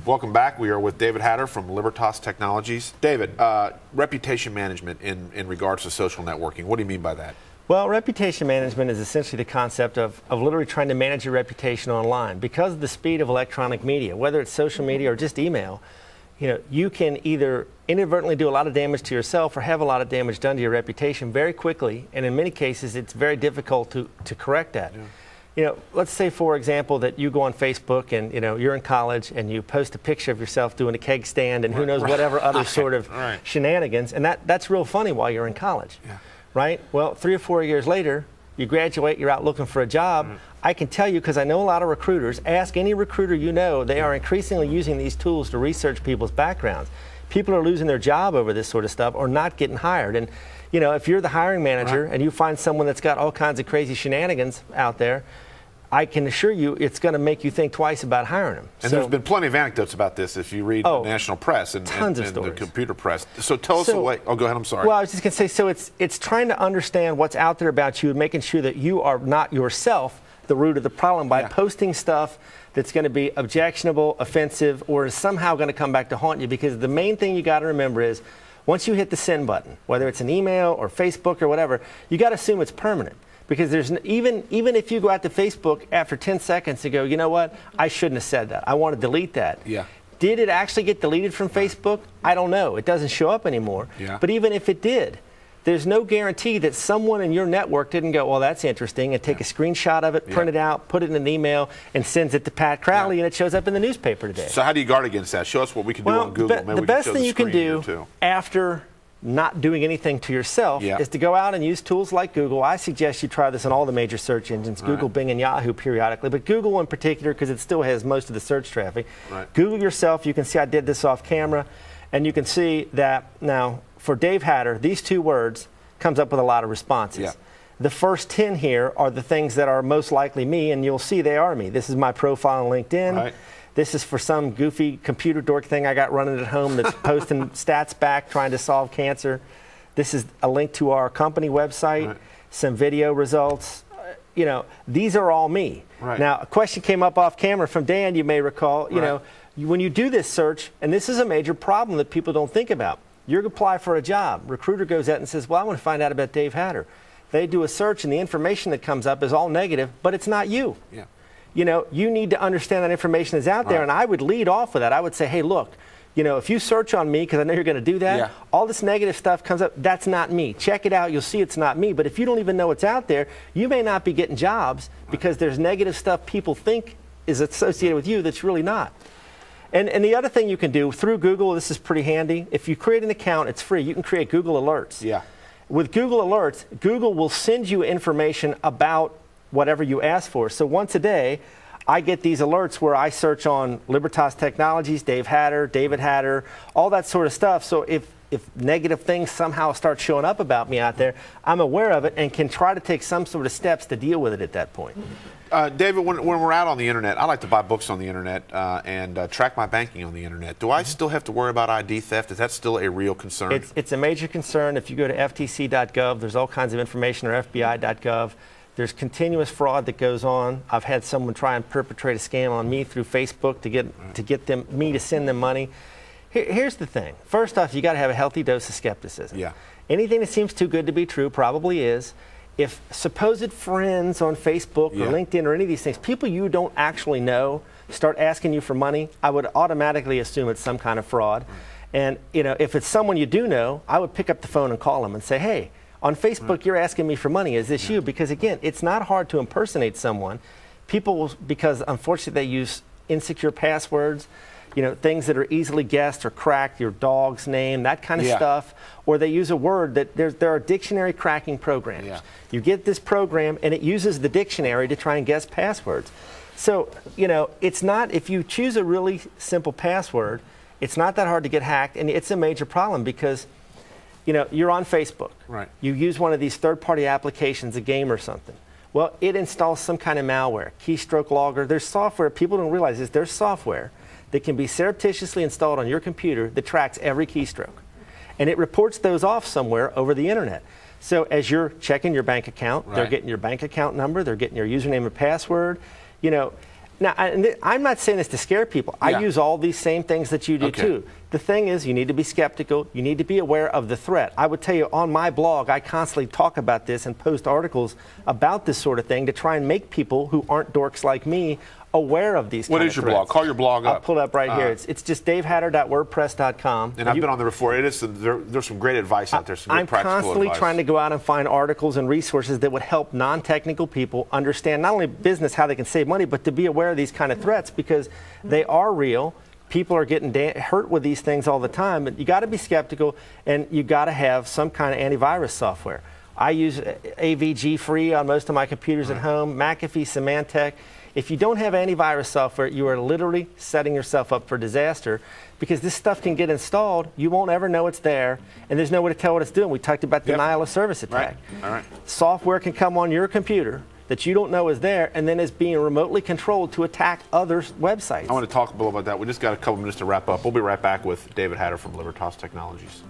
Welcome back. We are with David Hatter from Libertas Technologies. David, reputation management in regards to social networking. What do you mean by that? Well, reputation management is essentially the concept of literally trying to manage your reputation online. Because of the speed of electronic media, whether it's social media or just email, you can either inadvertently do a lot of damage to yourself or have a lot of damage done to your reputation very quickly, and in many cases it's very difficult to correct that. Yeah. Let's say, for example, that you go on Facebook and you're in college and you post a picture of yourself doing a keg stand and who knows whatever other sort of shenanigans, and that's real funny while you're in college. Yeah. Right? Well, 3 or 4 years later, you graduate, you're out looking for a job. I can tell you, because I know a lot of recruiters, ask any recruiter you know, they are increasingly using these tools to research people's backgrounds. People are losing their job over this sort of stuff or not getting hired. And, if you're the hiring manager and you find someone that's got all kinds of crazy shenanigans out there, I can assure you it's going to make you think twice about hiring them. And there's been plenty of anecdotes about this if you read the national press and the computer press. So tell us go ahead, I'm sorry. Well, I was just going to say, so it's trying to understand what's out there about you and making sure that you are not yourself the root of the problem by posting stuff that's going to be objectionable, offensive, or is somehow going to come back to haunt you. Because the main thing you got to remember is once you hit the send button, whether it's an email or Facebook or whatever, you got to assume it's permanent. Because there's even if you go out to Facebook after 10 seconds and go, you know what, I shouldn't have said that. I want to delete that. Yeah. Did it actually get deleted from Facebook? I don't know. It doesn't show up anymore. Yeah. But even if it did, there's no guarantee that someone in your network didn't go, well, that's interesting, and take a screenshot of it, print it out, put it in an email, and sends it to Pat Crowley, and it shows up in the newspaper today. So how do you guard against that? Show us what we can do on Google. The best thing you can do after not doing anything to yourself is to go out and use tools like Google. I suggest you try this on all the major search engines, Google, Bing, and Yahoo periodically, but Google in particular because it still has most of the search traffic. Google yourself. You can see I did this off camera, and you can see that now for Dave Hatter, these 2 words comes up with a lot of responses. The first 10 here are the things that are most likely me, and you'll see they are me. This is my profile on LinkedIn. This is for some goofy computer dork thing I got running at home that's posting stats back trying to solve cancer. This is a link to our company website, some video results. These are all me. Now, a question came up off camera from Dan, you may recall. When you do this search, and this is a major problem that people don't think about. You apply for a job. Recruiter goes out and says, well, I want to find out about Dave Hatter. They do a search, and the information that comes up is all negative, but it's not you. You need to understand that information is out there, and I would lead off with that. I would say, hey, look, if you search on me, because I know you're going to do that, all this negative stuff comes up, that's not me. Check it out, you'll see it's not me. But if you don't even know it's out there, you may not be getting jobs because there's negative stuff people think is associated with you that's really not. And the other thing you can do through Google, this is pretty handy. If you create an account, it's free. You can create Google Alerts. With Google Alerts, Google will send you information about whatever you ask for. So once a day, I get these alerts where I search on Libertas Technologies, Dave Hatter, David Hatter, all that sort of stuff. So if negative things somehow start showing up about me out there, I'm aware of it and can try to take some sort of steps to deal with it at that point. David, when we're out on the internet, I like to buy books on the internet and track my banking on the internet. Do I still have to worry about ID theft? Is that still a real concern? It's a major concern. If you go to ftc.gov, there's all kinds of information, or fbi.gov. There's continuous fraud that goes on. I've had someone try and perpetrate a scam on me through Facebook to get me to send them money. Here's the thing. First off, you got to have a healthy dose of skepticism. Anything that seems too good to be true probably is. If supposed friends on Facebook or LinkedIn or any of these things, people you don't actually know, start asking you for money, I would automatically assume it's some kind of fraud. And if it's someone you do know, I would pick up the phone and call them and say, hey, on Facebook, you're asking me for money. Is this you? Because, again, it's not hard to impersonate someone. People will, because unfortunately they use insecure passwords, things that are easily guessed or cracked, your dog's name, that kind of stuff, or they use a word that there are dictionary cracking programs. You get this program, and it uses the dictionary to try and guess passwords. So, it's not, if you choose a really simple password, it's not that hard to get hacked, and it's a major problem because you're on Facebook. You use one of these third-party applications, a game or something. Well, it installs some kind of malware, keystroke logger. There's software, people don't realize this, there's software that can be surreptitiously installed on your computer that tracks every keystroke. And it reports those off somewhere over the internet. So as you're checking your bank account, they're getting your bank account number, they're getting your username and password. Now, I'm not saying this to scare people. I use all these same things that you do too. The thing is, you need to be skeptical. You need to be aware of the threat. I would tell you on my blog, I constantly talk about this and post articles about this sort of thing to try and make people who aren't dorks like me aware of these kind of threats. What is your blog? Call your blog up. I'll pull it up right here. It's just davehatter.wordpress.com. And I've been on there before. There's some great advice out there, some good practical advice. I'm constantly trying to go out and find articles and resources that would help non-technical people understand not only business, how they can save money, but to be aware of these kind of threats because they are real. People are getting hurt with these things all the time. But you got to be skeptical, and you got to have some kind of antivirus software. I use AVG free on most of my computers at home, McAfee, Symantec. If you don't have antivirus software, you are literally setting yourself up for disaster because this stuff can get installed. You won't ever know it's there, and there's no way to tell what it's doing. We talked about denial of service attack. All right. Software can come on your computer that you don't know is there and then is being remotely controlled to attack other websites. I want to talk a little about that. We just got a couple minutes to wrap up. We'll be right back with David Hatter from Libertas Technologies.